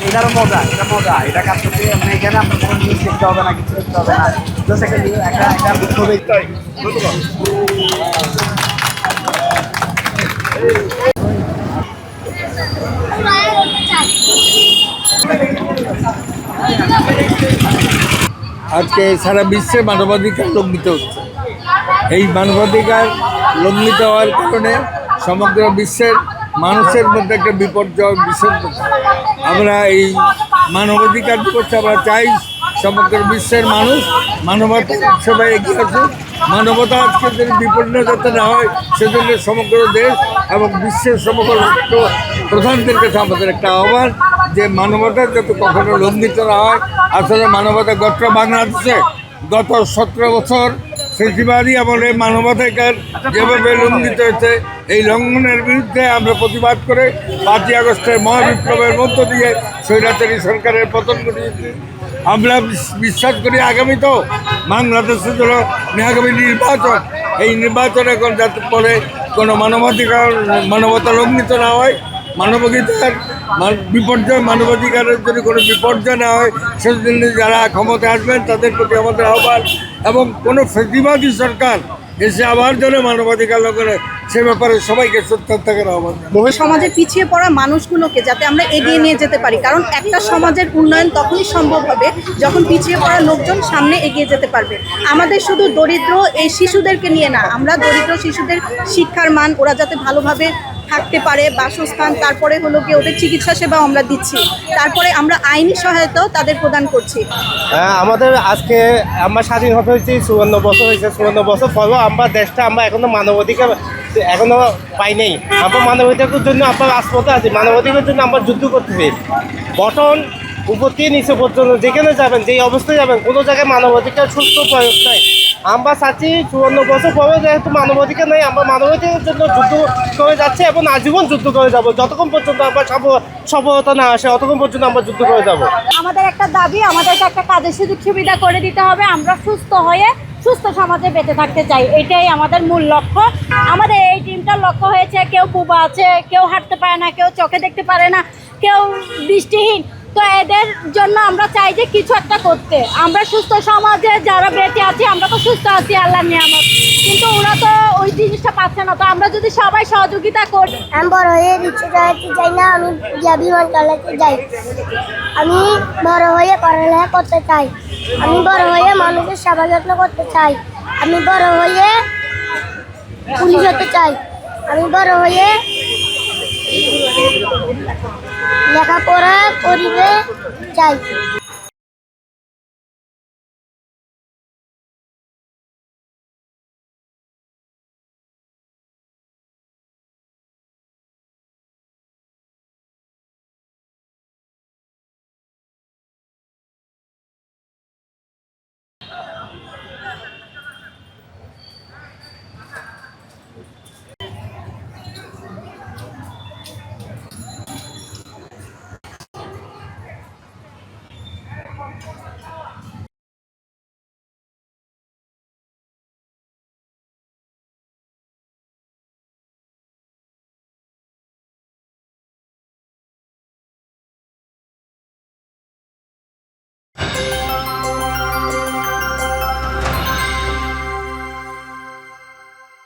এটারও মজা, এটা মজা, এটা কাজ করতে মানে এখানে আপনার কোনো নিউজ দেখতে হবে না, কিছু দেখতে হবে না, জাস্ট একটা ছবি। আজকে সারা বিশ্বে মানবাধিকার লঙ্ঘিত হচ্ছে। এই মানবাধিকার লঙ্ঘিত হওয়ার কারণে সমগ্র বিশ্বের মানুষের মধ্যে একটা বিপর্যয় বিষণ্ণ। আমরা এই মানবাধিকার দিবসে আমরা চাই সমগ্র বিশ্বের মানুষ মানবতার সেবায় এগিয়ে আসুক। মানবতা আজকে যদি বিপন্ন যাতে না হয় সেজন্য সমগ্র দেশ এবং বিশ্বের সমগ্র রাষ্ট্র প্রধানদের কাছে আমাদের একটা আহ্বান যে মানবতা যাতে কখনো লঙ্ঘিত না হয়। আসলে মানবতা গোটা বাংলাদেশে গত 17 বছর ফেসিবাদী আমলে মানবাধিকার যেভাবে লঙ্ঘিত হয়েছে, এই লঙ্ঘনের বিরুদ্ধে আমরা প্রতিবাদ করে 5ই আগস্টের মহাবিপ্লবের মধ্য দিয়ে স্বৈরাচারী সরকারের পতন ঘটিয়েছি। আমরা বিশ্বাস করি আগামীতেও বাংলাদেশের জন্য আগামী নির্বাচন, এই নির্বাচন এখন যাতে পরে কোনো মানবতা লঙ্ঘিত না হয়, মানবাধিকার বিপর্যয়, মানবাধিকারের জন্য কোনো বিপর্যয় না হয় সেজন্য যারা ক্ষমতায় আসবেন তাদের প্রতি আমাদের আহ্বান। এবং কোনো ফেসিবাদী সরকার এসে আবার যেন মানবাধিকার লঙ্ঘনে সে ব্যাপারে সবাইকে সচেতন থাকার আহ্বান। সমাজে পিছিয়ে পড়া মানুষগুলোকে যাতে আমরা এগিয়ে নিয়ে যেতে পারি, কারণ একটা সমাজের উন্নয়ন তখনই সম্ভব হবে যখন পিছিয়ে পড়া লোকজন সামনে এগিয়ে যেতে পারবে। আমাদের শুধু দরিদ্র এই শিশুদেরকে নিয়ে না, আমরা দরিদ্র শিশুদের শিক্ষার মান, ওরা যাতে ভালোভাবে থাকতে পারে, বাসস্থান, তারপরে হলো কি ওদের চিকিৎসা সেবাও আমরা দিচ্ছি, তারপরে আমরা আইনি সহায়তাও তাদের প্রদান করছি। আমাদের আজকে আমরা স্বাধীন হতে হয়েছি 54 বছর হয়েছে। 54 বছর পরেও আমরা দেশটা আমরা এখনো মানবাধিকার এখনো পাই নাই। আমরা মানবাধিকারের জন্য আমরা রাজপথে আছি, মানবাধিকারের জন্য আমরা যুদ্ধ করতেছি। বটন উপর থেকে নিচে পর্যন্ত যেখানে যাবেন, যেই অবস্থায় যাবেন, কোনো জায়গায় মানবাধিকার সুস্থ প্রয়োগ নাই। আমরা চাচ্ছি 54 বছর পরে যেহেতু মানবাধিকার নেই, আমরা মানবাধিকারের জন্য যুদ্ধ করে যাচ্ছি এবং আজীবন যুদ্ধ করে যাব। যতক্ষণ পর্যন্ত আমরা সফলতা না আসে ততক্ষণ পর্যন্ত আমরা যুদ্ধ করে যাব। আমাদের একটা দাবি, আমাদেরকে একটা কাজের সুযোগ সুবিধা করে দিতে হবে। আমরা সুস্থ হয়ে সুস্থ সমাজে বেঁচে থাকতে চাই, এটাই আমাদের মূল লক্ষ্য। আমাদের এই টিমটার লক্ষ্য হয়েছে, কেউ বুবা আছে, কেউ হাঁটতে পারে না, কেউ চোখে দেখতে পারে না, কেউ দৃষ্টিহীন। তো এদের জন্য আমরা চাই যে কিছু একটা করতে। আমরা সুস্থ সমাজে যারা বেঁচে আছি, আমরা তো সুস্থ আছি আল্লাহর নিয়ামত, কিন্তু ওরা তো ওই জিনিসটা পাচ্ছে না। তো আমরা যদি সবাই সহযোগিতা করি। আমি বড় হয়ে রিক্সা চালাতে চাই না, আমি বিমান চালাতে চাই। আমি বড় হয়ে পড়ালেখা করতে চাই। আমি বড় হয়ে মানুষের সেবা যত্ন করতে চাই। আমি বড় হয়ে পুলিশ হতে চাই। আমি বড় হয়ে লেখাপড়া করিতে চাই।